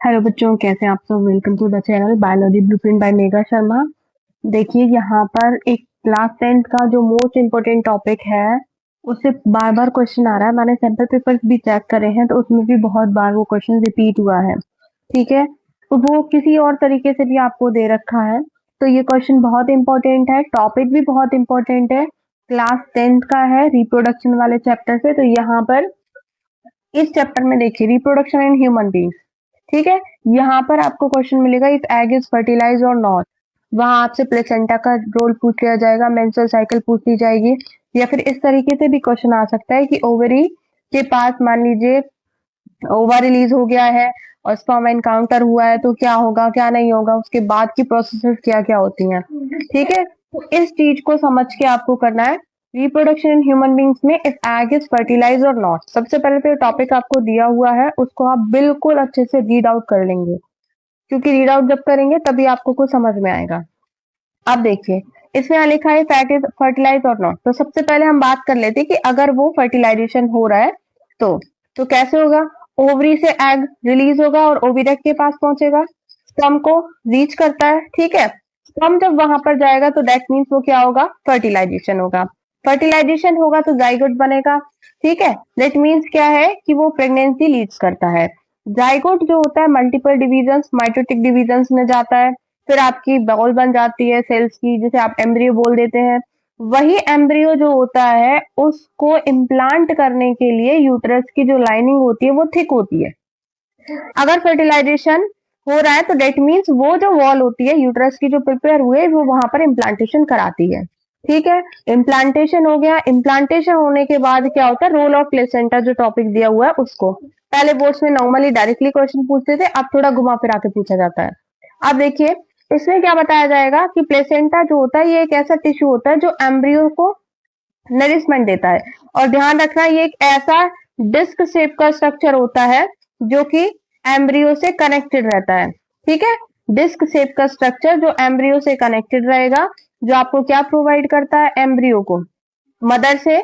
Hello बच्चों, कैसे हैं आप सब। Welcome to the channel biology blueprint by Megha Sharma. देखिए यहाँ पर एक क्लास 10th का जो मोस्ट इम्पोर्टेंट टॉपिक है उससे बार बार क्वेश्चन आ रहा है। मैंने सैंपल पेपर्स भी चेक करे हैं तो उसमें भी बहुत बार वो क्वेश्चन रिपीट हुआ है। ठीक है, तो वो किसी और तरीके से भी आपको दे रखा है। तो ये क्वेश्चन बहुत इंपॉर्टेंट है, टॉपिक भी बहुत इंपॉर्टेंट है, क्लास 10th का है, रिप्रोडक्शन वाले चैप्टर से। तो यहाँ पर इस चैप्टर में देखिए रिप्रोडक्शन इन ह्यूमन बींग्स। ठीक है, यहाँ पर आपको क्वेश्चन मिलेगा इफ एग इज फर्टिलाइज और नॉट। वहां आपसे प्लेसेंटा का रोल पूछ लिया जाएगा, मेंस्ट्रुअल साइकिल पूछ ली जाएगी, या फिर इस तरीके से भी क्वेश्चन आ सकता है कि ओवरी के पास मान लीजिए ओवा रिलीज हो गया है और स्पर्म एनकाउंटर हुआ है तो क्या होगा क्या नहीं होगा, उसके बाद की प्रोसेसेस क्या क्या होती हैं। ठीक है, तो इस चीज को समझ के आपको करना है रिप्रोडक्शन इन ह्यूमन बींग्स में इफ एग इज फर्टिलाइज और नॉट। सबसे पहले तो टॉपिक आपको दिया हुआ है उसको आप बिल्कुल अच्छे से रीड आउट कर लेंगे, क्योंकि रीड आउट जब करेंगे तभी आपको कुछ समझ में आएगा। अब देखिए इसमें यहाँ लिखा है फैट इज फर्टिलाइज और नॉट। तो सबसे पहले हम बात कर लेते हैं कि अगर वो फर्टिलाइजेशन हो रहा है तो कैसे होगा। ओवरी से एग रिलीज होगा और ओविडक्ट के पास पहुंचेगा, स्पर्म को रीच करता है। ठीक है, स्पर्म जब वहां पर जाएगा तो दैट मीन्स वो क्या होगा, फर्टिलाइजेशन होगा। फर्टिलाइजेशन होगा तो जाइगोट बनेगा। ठीक है, दैट मीन्स क्या है कि वो प्रेगनेंसी लीड्स करता है। जाइगोट जो होता है मल्टीपल डिविजन्स माइटोटिक डिविजन्स में जाता है, फिर आपकी बॉल बन जाती है सेल्स की, जिसे आप एम्ब्रियो बोल देते हैं। वही एम्ब्रियो जो होता है उसको इम्प्लांट करने के लिए यूट्रस की जो लाइनिंग होती है वो थिक होती है। अगर फर्टिलाइजेशन हो रहा है तो डेट मीन्स वो जो वॉल होती है यूट्रस की जो प्रिपेयर हुए वो वहां पर इम्प्लांटेशन कराती है। ठीक है, इम्प्लांटेशन हो गया। इम्प्लांटेशन होने के बाद क्या होता है, रोल ऑफ प्लेसेंटा जो टॉपिक दिया हुआ है उसको पहले बोर्ड्स में नॉर्मली डायरेक्टली क्वेश्चन पूछते थे, अब थोड़ा घुमा फिरा के पूछा जाता है। अब देखिए इसमें क्या बताया जाएगा कि प्लेसेंटा जो होता है ये एक ऐसा टिश्यू होता है जो एम्ब्रियो को नरिशमेंट देता है। और ध्यान रखना ये एक ऐसा डिस्क शेप का स्ट्रक्चर होता है जो कि एम्ब्रियो से कनेक्टेड रहता है। ठीक है, डिस्क शेप का स्ट्रक्चर जो एम्ब्रियो से कनेक्टेड रहेगा, जो आपको क्या प्रोवाइड करता है, एम्ब्रियो को मदर से,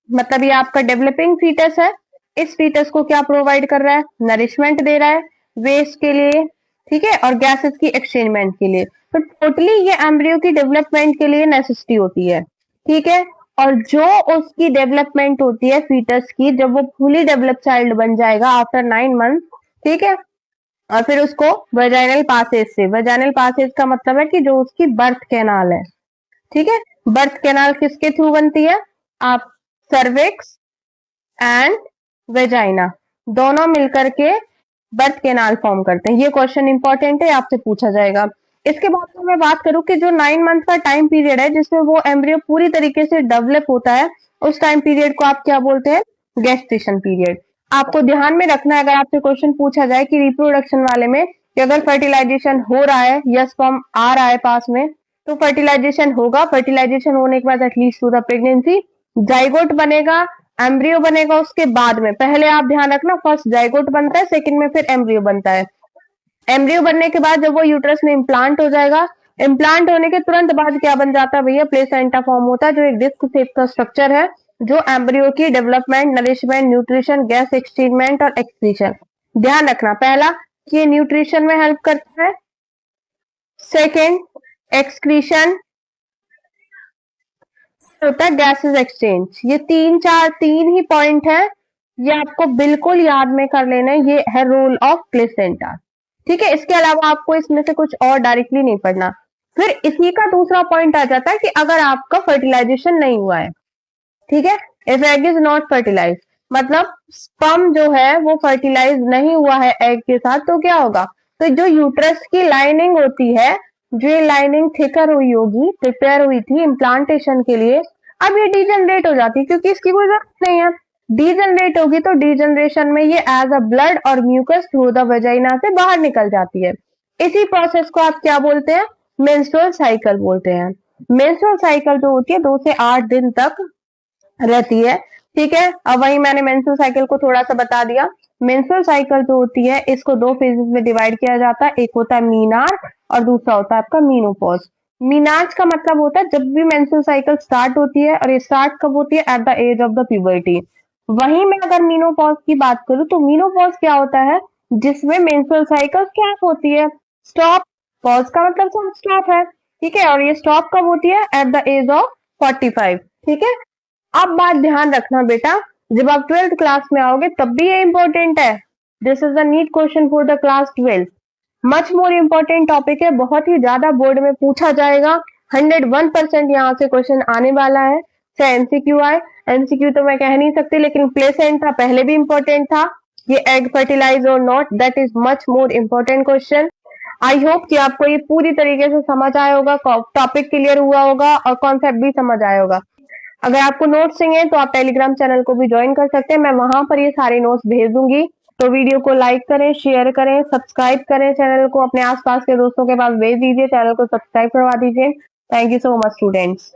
मतलब ये आपका डेवलपिंग फीटस है, इस फीटस को क्या प्रोवाइड कर रहा है, नरिशमेंट दे रहा है वेस्ट के लिए। ठीक है, और गैसेस की एक्सचेंजमेंट के लिए। तो टोटली ये एम्ब्रियो की डेवलपमेंट के लिए नेसेसिटी होती है। ठीक है, और जो उसकी डेवलपमेंट होती है फीटस की, जब वो फुली डेवलप चाइल्ड बन जाएगा आफ्टर 9 मंथ। ठीक है, और फिर उसको वेजाइनल पासेज से, वेजाइनल पासेज का मतलब है कि जो उसकी बर्थ कैनाल है। ठीक है, बर्थ कैनाल किसके थ्रू बनती है, आप सर्विक्स एंड वेजाइना दोनों मिलकर के बर्थ कैनाल फॉर्म करते हैं। ये क्वेश्चन इंपॉर्टेंट है, आपसे पूछा जाएगा। इसके बाद तो मैं बात करूं कि जो 9 मंथ का टाइम पीरियड है जिसमें वो एम्ब्रियो पूरी तरीके से डेवलप होता है, उस टाइम पीरियड को आप क्या बोलते हैं, गेस्टेशन पीरियड। आपको ध्यान में रखना है अगर आपसे क्वेश्चन पूछा जाए कि रिप्रोडक्शन वाले में कि अगर फर्टिलाइजेशन हो रहा है या स्पर्म आ रहा है पास में तो फर्टिलाइजेशन होगा। फर्टिलाइजेशन होने के बाद at least to the pregnancy, zygote बनेगा, एम्ब्रियो बनेगा। उसके बाद में पहले आप ध्यान रखना फर्स्ट जाइगोट बनता है, सेकंड में फिर एम्ब्रियो बनता है। एम्ब्रियो बनने के बाद जब वो यूट्रस में इम्प्लांट हो जाएगा, इम्प्लांट होने के तुरंत बाद क्या बन जाता है भैया, प्लेसेंटा फॉर्म होता है जो एक डिस्क शेप का स्ट्रक्चर है जो एम्ब्रियो की डेवलपमेंट, नरिशमेंट, न्यूट्रिशन, गैस एक्सचेंजमेंट और एक्सक्रीशन। ध्यान रखना पहला कि ये न्यूट्रिशन में हेल्प करता है, सेकेंड एक्सक्रीशन होता है, गैसेस एक्सचेंज। ये तीन ही पॉइंट है, ये आपको बिल्कुल याद में कर लेना है। ये है रोल ऑफ प्लेसेंटा। ठीक है, इसके अलावा आपको इसमें से कुछ और डायरेक्टली नहीं पढ़ना। फिर इसी का दूसरा पॉइंट आ जाता है कि अगर आपका फर्टिलाइजेशन नहीं हुआ है, ठीक है, if egg is not fertilize, मतलब स्पर्म जो है वो फर्टिलाइज नहीं हुआ है एग के साथ, तो क्या होगा, तो जो यूट्रस की लाइनिंग होती है, जो ये लाइनिंग थिकर हुई होगी, प्रिपेयर हुई थी इम्प्लांटेशन के लिए, अब ये डीजनरेट हो जाती है क्योंकि इसकी कोई जरूरत नहीं है। डीजनरेट होगी तो डीजनरेशन में ये एज अ ब्लड और म्यूकस थ्रू द वेजाइना से बाहर निकल जाती है। इसी प्रोसेस को आप क्या बोलते हैं, मेंस्ट्रुअल साइकिल बोलते हैं। मेंस्ट्रुअल साइकिल जो होती है 2 से 8 दिन तक रहती है। ठीक है, अब वही मैंने मेंस्ट्रुअल साइकिल को थोड़ा सा बता दिया। मेंस्ट्रुअल साइकिल जो होती है इसको 2 फेजेस में डिवाइड किया जाता है, एक होता है मीनार्क और दूसरा होता है आपका मीनोपॉज। मीनार्क का मतलब होता है जब भी मेंस्ट्रुअल साइकिल स्टार्ट होती है, और ये स्टार्ट कब होती है, at the age of the puberty. वहीं मैं अगर मीनोपॉज की बात करूं तो मीनोपॉज क्या होता है, जिसमें मेंस्ट्रुअल साइकिल क्या होती है? स्टॉप। पॉज का मतलब स्टॉप है, ठीक है, और ये स्टॉप कब होती है? एट द एज ऑफ 45, ठीक है। अब बात ध्यान रखना बेटा, जब आप 12th क्लास में आओगे तब भी ये इंपॉर्टेंट है। This is the NEET question for the class 12। Much more important topic है, बहुत ही ज्यादा बोर्ड में पूछा जाएगा। 101% यहाँ से क्वेश्चन आने वाला है, चाहे एमसीक्यू आए। एमसीक्यू तो मैं कह नहीं सकती, लेकिन प्लेसेंटा पहले भी इम्पोर्टेंट था। ये एग फर्टिलाइज और not, that is much more important question. I hope कि आपको ये पूरी तरीके से समझ आया होगा, टॉपिक क्लियर हुआ होगा और कॉन्सेप्ट भी समझ आया होगा। अगर आपको नोट्स चाहिए तो आप टेलीग्राम चैनल को भी ज्वाइन कर सकते हैं, मैं वहां पर ये सारे नोट्स भेज दूंगी। तो वीडियो को लाइक करें, शेयर करें, सब्सक्राइब करें, चैनल को अपने आसपास के दोस्तों के पास भेज दीजिए, चैनल को सब्सक्राइब करवा दीजिए। Thank you so much students.